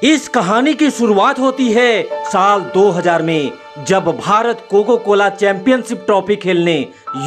इस कहानी की शुरुआत होती है साल 2000 में, जब Bharat Coca Cola championship trophy खेलने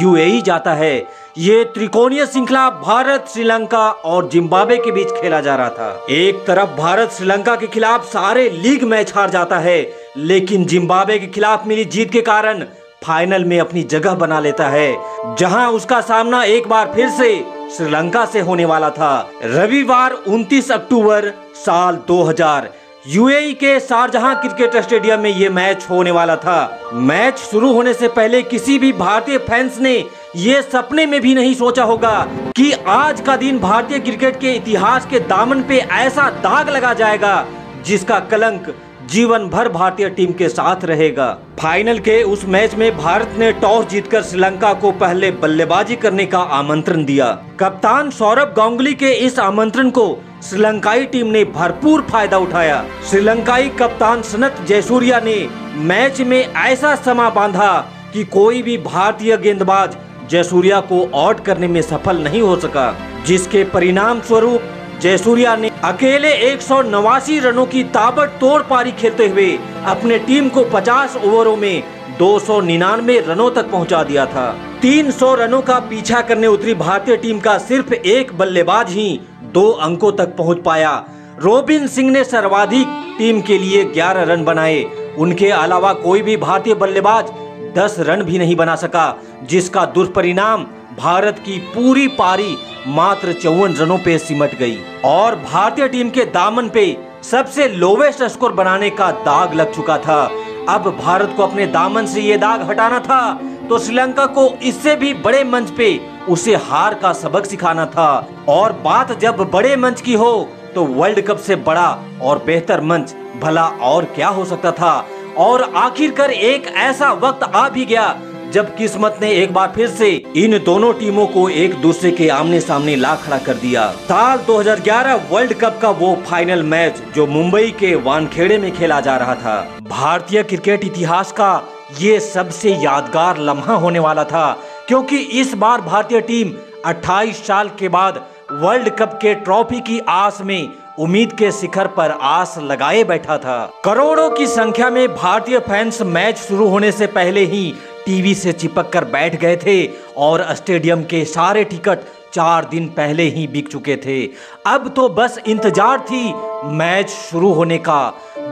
यूएई जाता है। ये त्रिकोणीय श्रृंखला भारत, श्रीलंका और जिम्बाब्वे के बीच खेला जा रहा था। एक तरफ भारत श्रीलंका के खिलाफ सारे लीग मैच हार जाता है, लेकिन जिम्बाब्वे के खिलाफ मिली जीत के कारण फाइनल में अपनी जगह बना लेता है, जहां उसका सामना एक बार फिर से श्रीलंका से होने वाला था। रविवार 29 अक्टूबर साल 2000 यूएई के शारजाह क्रिकेट स्टेडियम में ये मैच होने वाला था। मैच शुरू होने से पहले किसी भी भारतीय फैंस ने ये सपने में भी नहीं सोचा होगा कि आज का दिन भारतीय क्रिकेट के इतिहास के दामन पे ऐसा दाग लगा जाएगा जिसका कलंक जीवन भर भारतीय टीम के साथ रहेगा। फाइनल के उस मैच में भारत ने टॉस जीतकर श्रीलंका को पहले बल्लेबाजी करने का आमंत्रण दिया। कप्तान सौरभ गांगुली के इस आमंत्रण को श्रीलंकाई टीम ने भरपूर फायदा उठाया। श्रीलंकाई कप्तान सनत जयसूर्या ने मैच में ऐसा समा बांधा कि कोई भी भारतीय गेंदबाज जयसूर्या को आउट करने में सफल नहीं हो सका, जिसके परिणाम स्वरूप जयसूर्या ने अकेले 189 रनों की ताबड़तोड़ पारी खेलते हुए अपने टीम को 50 ओवरों में 299 रनों तक पहुंचा दिया था। 300 रनों का पीछा करने उतरी भारतीय टीम का सिर्फ एक बल्लेबाज ही 2 अंकों तक पहुंच पाया। रोबिन सिंह ने सर्वाधिक टीम के लिए 11 रन बनाए। उनके अलावा कोई भी भारतीय बल्लेबाज 10 रन भी नहीं बना सका, जिसका दुष्परिणाम भारत की पूरी पारी मात्र 54 रनों पे सिमट गई और भारतीय टीम के दामन पे सबसे लोवेस्ट स्कोर बनाने का दाग लग चुका था। अब भारत को अपने दामन से ये दाग हटाना था तो श्रीलंका को इससे भी बड़े मंच पे उसे हार का सबक सिखाना था। और बात जब बड़े मंच की हो तो वर्ल्ड कप से बड़ा और बेहतर मंच भला और क्या हो सकता था। और आखिरकार एक ऐसा वक्त आ भी गया जब किस्मत ने एक बार फिर से इन दोनों टीमों को एक दूसरे के आमने सामने ला खड़ा कर दिया। साल 2011 वर्ल्ड कप का वो फाइनल मैच जो मुंबई के वानखेड़े में खेला जा रहा था, भारतीय क्रिकेट इतिहास का ये सबसे यादगार लम्हा होने वाला था, क्योंकि इस बार भारतीय टीम 28 साल के बाद वर्ल्ड कप के ट्रॉफी की आस में उम्मीद के शिखर पर आस लगाए बैठा था। करोड़ों की संख्या में भारतीय फैंस मैच शुरू होने से पहले ही टीवी से चिपक कर बैठ गए थे और स्टेडियम के सारे टिकट 4 दिन पहले ही बिक चुके थे। अब तो बस इंतजार थी मैच शुरू होने का।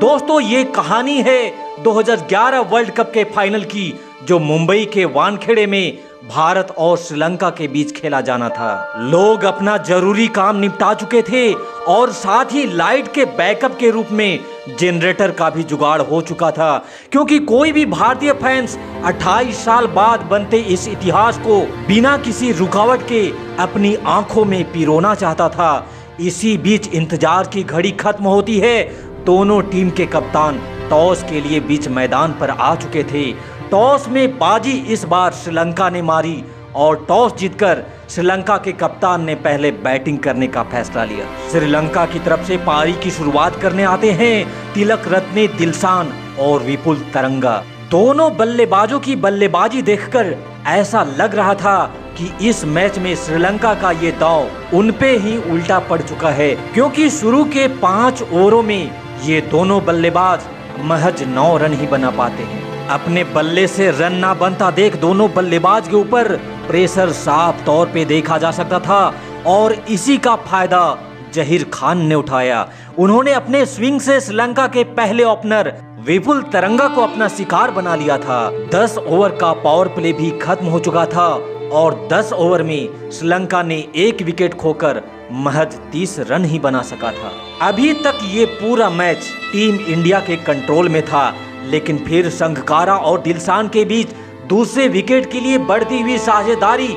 दोस्तों, ये कहानी है 2011 वर्ल्ड कप के फाइनल की, जो मुंबई के वानखेड़े में भारत और श्रीलंका के बीच खेला जाना था। लोग अपना जरूरी काम निपटा चुके थे और साथ ही लाइट के बैकअप के रूप में जनरेटर का भी जुगाड़ हो चुका था, क्योंकि कोई भी भारतीय फैंस 28 साल बाद बनते इस इतिहास को बिना किसी रुकावट के अपनी आंखों में पिरोना चाहता था। इसी बीच इंतजार की घड़ी खत्म होती है। दोनों टीम के कप्तान टॉस के लिए बीच मैदान पर आ चुके थे। टॉस में बाजी इस बार श्रीलंका ने मारी और टॉस जीतकर श्रीलंका के कप्तान ने पहले बैटिंग करने का फैसला लिया। श्रीलंका की तरफ से पारी की शुरुआत करने आते हैं तिलक रत्ने दिलशान और विपुल तरंगा। दोनों बल्लेबाजों की बल्लेबाजी देखकर ऐसा लग रहा था कि इस मैच में श्रीलंका का ये दांव उन पे ही उल्टा पड़ चुका है, क्योंकि शुरू के 5 ओवरों में ये दोनों बल्लेबाज महज 9 रन ही बना पाते हैं। अपने बल्ले से रन ना बनता देख दोनों बल्लेबाज के ऊपर प्रेशर साफ तौर पे देखा जा सकता था और इसी का फायदा जहीर खान ने उठाया। उन्होंने अपने स्विंग से श्रीलंका के पहले ओपनर विपुल तरंगा को अपना शिकार बना लिया था। 10 ओवर का पावर प्ले भी खत्म हो चुका था और 10 ओवर में श्रीलंका ने 1 विकेट खोकर महज 30 रन ही बना सका था। अभी तक ये पूरा मैच टीम इंडिया के कंट्रोल में था, लेकिन फिर संघकारा और दिलशान के बीच दूसरे विकेट के लिए बढ़ती हुई साझेदारी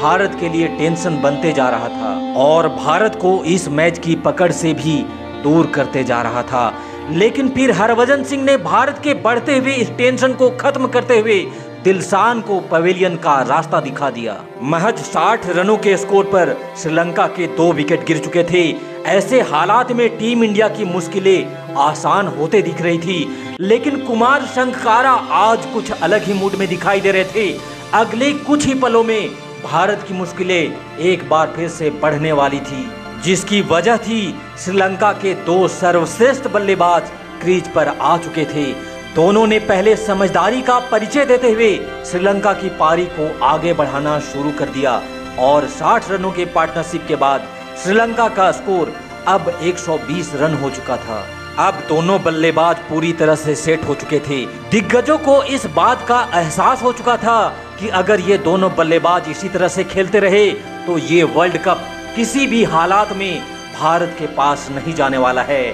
भारत के लिए टेंशन बनते जा रहा था और भारत को इस मैच की पकड़ से भी दूर करते जा रहा था। लेकिन फिर हरभजन सिंह ने भारत के बढ़ते हुए इस टेंशन को खत्म करते हुए दिलशान को पवेलियन का रास्ता दिखा दिया। महज 60 रनों के स्कोर पर श्रीलंका के 2 विकेट गिर चुके थे। ऐसे हालात में टीम इंडिया की मुश्किलें आसान होते दिख रही थी, लेकिन कुमार संगकारा आज कुछ अलग ही मूड में दिखाई दे रहे थे। अगले कुछ ही पलों में भारत की मुश्किलें एक बार फिर से बढ़ने वाली थी। जिसकी वजह थी श्रीलंका के दो सर्वश्रेष्ठ बल्लेबाज क्रीज पर आ चुके थे। दोनों ने पहले समझदारी का परिचय देते हुए श्रीलंका की पारी को आगे बढ़ाना शुरू कर दिया और 60 रनों के पार्टनरशिप के बाद श्रीलंका का स्कोर अब 120 रन हो चुका था। अब दोनों बल्लेबाज पूरी तरह से सेट हो चुके थे। दिग्गजों को इस बात का एहसास हो चुका था कि अगर ये दोनों बल्लेबाज इसी तरह से खेलते रहे तो ये वर्ल्ड कप किसी भी हालात में भारत के पास नहीं जाने वाला है।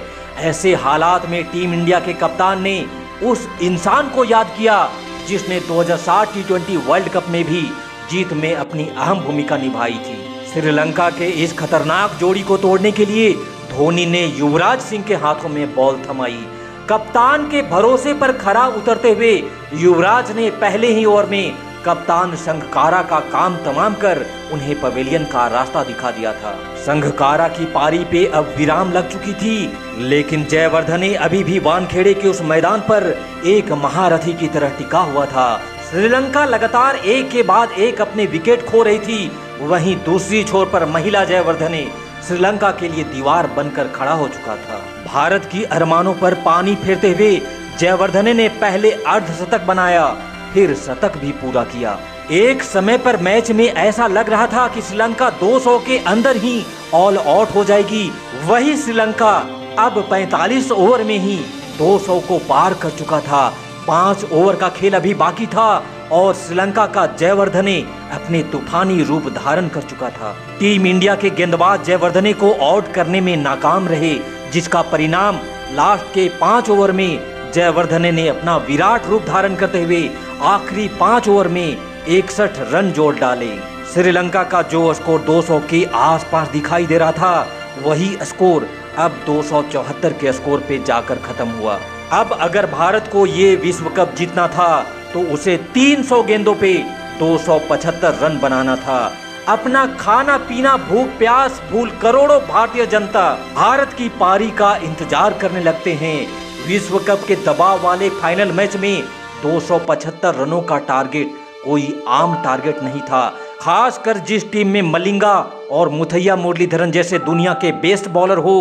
ऐसे हालात में टीम इंडिया के कप्तान ने उस इंसान को याद किया जिसने 2007 टी20 वर्ल्ड कप में भी जीत में अपनी अहम भूमिका निभाई थी। श्रीलंका के इस खतरनाक जोड़ी को तोड़ने के लिए धोनी ने युवराज सिंह के हाथों में बॉल थमाई। कप्तान के भरोसे पर खरा उतरते हुए युवराज ने पहले ही ओवर में कप्तान संघकारा का काम तमाम कर उन्हें पवेलियन का रास्ता दिखा दिया था। संघकारा की पारी पे अब विराम लग चुकी थी, लेकिन जयवर्धने अभी भी वानखेड़े के उस मैदान पर एक महारथी की तरह टिका हुआ था। श्रीलंका लगातार एक के बाद एक अपने विकेट खो रही थी। वहीं दूसरी छोर पर महिला जयवर्धने श्रीलंका के लिए दीवार बनकर खड़ा हो चुका था। भारत की अरमानों पर पानी फेरते हुए जयवर्धने ने पहले अर्धशतक बनाया, फिर शतक भी पूरा किया। एक समय पर मैच में ऐसा लग रहा था कि श्रीलंका 200 के अंदर ही ऑल आउट हो जाएगी। वही श्रीलंका अब 45 ओवर में ही 200 को पार कर चुका था। 5 ओवर का खेल अभी बाकी था और श्रीलंका का जयवर्धने अपने तूफानी रूप धारण कर चुका था। टीम इंडिया के गेंदबाज जयवर्धने को आउट करने में नाकाम रहे, जिसका परिणाम लास्ट के 5 ओवर में जयवर्धने ने अपना विराट रूप धारण करते हुए आखिरी 5 ओवर में 61 रन जोड़ डाले। श्रीलंका का जो स्कोर 200 के आसपास दिखाई दे रहा था, वही स्कोर अब 274 के स्कोर पे जाकर खत्म हुआ। अब अगर भारत को ये विश्व कप जीतना था तो उसे 300 गेंदों पे 275 रन बनाना था। अपना खाना पीना भूख प्यास भूल करोड़ों भारतीय जनता भारत की पारी का इंतजार करने लगते हैं। विश्व कप के दबाव वाले फाइनल मैच में 275 रनों का टारगेट कोई आम टारगेट नहीं था, खासकर जिस टीम में मलिंगा और मुथैया मुरलीधरन जैसे दुनिया के बेस्ट बॉलर हो।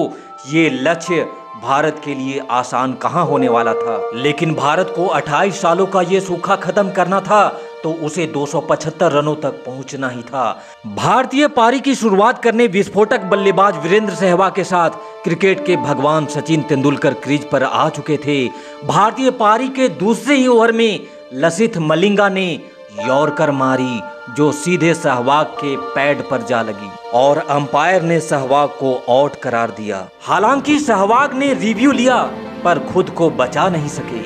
ये लक्ष्य भारत के लिए आसान कहां होने वाला था, लेकिन भारत को 28 सालों का ये सूखा खत्म करना था तो उसे 275 रनों तक पहुंचना ही था। भारतीय पारी की शुरुआत करने विस्फोटक बल्लेबाज वीरेंद्र सहवाग के साथ क्रिकेट के भगवान सचिन तेंदुलकर क्रीज पर आ चुके थे। भारतीय पारी के दूसरे ही ओवर में लसिथ मलिंगा ने यॉर्कर मारी जो सीधे सहवाग के पैड पर जा लगी और अंपायर ने सहवाग को आउट करार दिया। हालांकि सहवाग ने रिव्यू लिया पर खुद को बचा नहीं सके।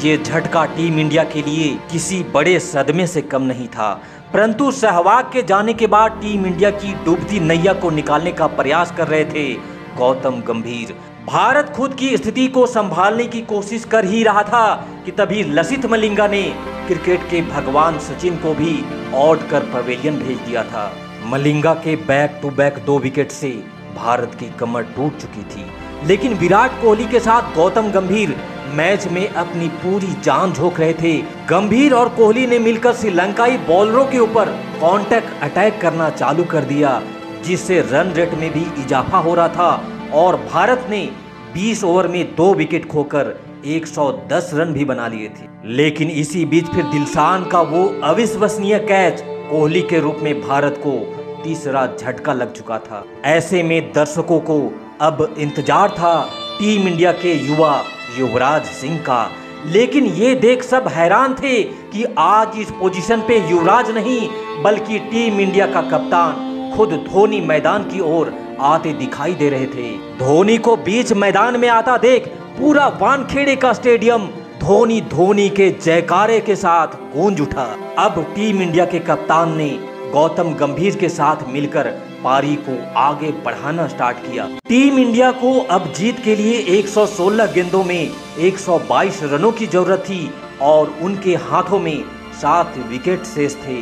ये झटका टीम इंडिया के लिए किसी बड़े सदमे से कम नहीं था, परंतु सहवाग के जाने के बाद टीम इंडिया की डूबती नैया को निकालने का प्रयास कर रहे थे गौतम गंभीर। भारत खुद की स्थिति को संभालने की कोशिश कर ही रहा था कि तभी लसिथ मलिंगा ने क्रिकेट के भगवान सचिन को भी आउट कर पवेलियन भेज दिया था। मलिंगा के बैक टू बैक 2 विकेट से भारत की कमर टूट चुकी थी, लेकिन विराट कोहली के साथ गौतम गंभीर मैच में अपनी पूरी जान झोंक रहे थे। गंभीर और कोहली ने मिलकर श्रीलंकाई बॉलरों के ऊपर कांटेक्ट अटैक करना चालू कर दिया, जिससे रन रेट में भी इजाफा हो रहा था और भारत ने 20 ओवर में 2 विकेट खोकर 110 रन भी बना लिए थे। लेकिन इसी बीच फिर दिलशान का वो अविश्वसनीय कैच कोहली के रूप में भारत को तीसरा झटका लग चुका था। ऐसे में दर्शकों को अब इंतजार था टीम इंडिया के युवा युवराज सिंह का, लेकिन ये देख सब हैरान थे कि आज इस पोजीशन पे युवराज नहीं बल्कि टीम इंडिया का कप्तान खुद धोनी मैदान की ओर आते दिखाई दे रहे थे। धोनी को बीच मैदान में आता देख पूरा वानखेड़े का स्टेडियम धोनी के जयकारे के साथ गूंज उठा। अब टीम इंडिया के कप्तान ने गौतम गंभीर के साथ मिलकर पारी को आगे बढ़ाना स्टार्ट किया। टीम इंडिया को अब जीत के लिए 116 गेंदों में 122 रनों की जरूरत थी और उनके हाथों में 7 विकेट शेष थे।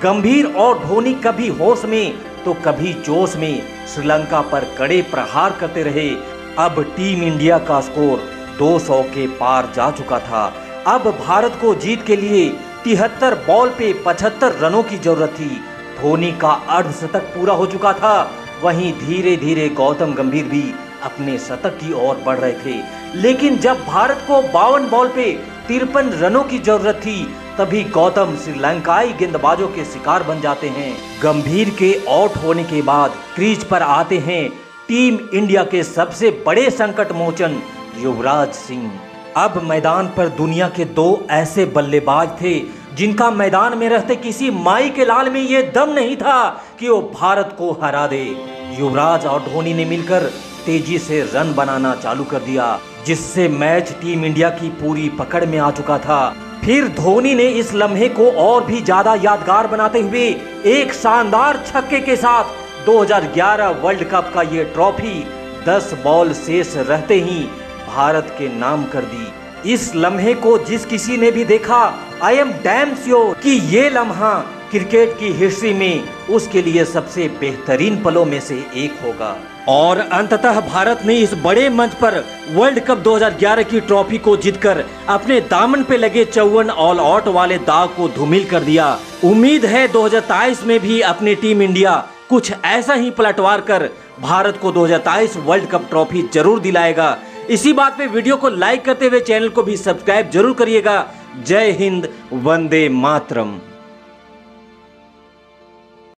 गंभीर और धोनी कभी होश में तो कभी जोश में श्रीलंका पर कड़े प्रहार करते रहे। अब टीम इंडिया का स्कोर 200 के पार जा चुका था। अब भारत को जीत के लिए 73 बॉल पे 75 रनों की जरूरत थी। धोनी का अर्धशतक पूरा हो चुका था। वहीं धीरे धीरे गौतम गंभीर भी अपने शतक की ओर बढ़ रहे थे। लेकिन जब भारत को 52 बॉल पे 53 रनों की जरूरत थी, तभी गौतम श्रीलंकाई गेंदबाजों के शिकार बन जाते हैं। गंभीर के आउट होने के बाद क्रीज पर आते हैं टीम इंडिया के सबसे बड़े संकट मोचन युवराज सिंह। अब मैदान पर दुनिया के दो ऐसे बल्लेबाज थे जिनका मैदान में रहते किसी माई के लाल में ये दम नहीं था कि वो भारत को हरा दे। युवराज और धोनी ने मिलकर तेजी से रन बनाना चालू कर दिया, जिससे मैच टीम इंडिया की पूरी पकड़ में आ चुका था। फिर धोनी ने इस लम्हे को और भी ज्यादा यादगार बनाते हुए एक शानदार छक्के के साथ 2011 वर्ल्ड कप का ये ट्रॉफी 10 बॉल शेष रहते ही भारत के नाम कर दी। इस लम्हे को जिस किसी ने भी देखा, आई एम डैम श्योर कि ये लम्हा क्रिकेट की हिस्ट्री में उसके लिए सबसे बेहतरीन पलों में से एक होगा। और अंततः भारत ने इस बड़े मंच पर वर्ल्ड कप 2011 की ट्रॉफी को जीतकर अपने दामन पे लगे 54 ऑल आउट वाले दाग को धूमिल कर दिया। उम्मीद है 2023 में भी अपनी टीम इंडिया कुछ ऐसा ही पलटवार कर भारत को 2023 वर्ल्ड कप ट्रॉफी जरूर दिलाएगा। इसी बात पे वीडियो को लाइक करते हुए चैनल को भी सब्सक्राइब जरूर करिएगा। जय हिंद, वंदे मातरम।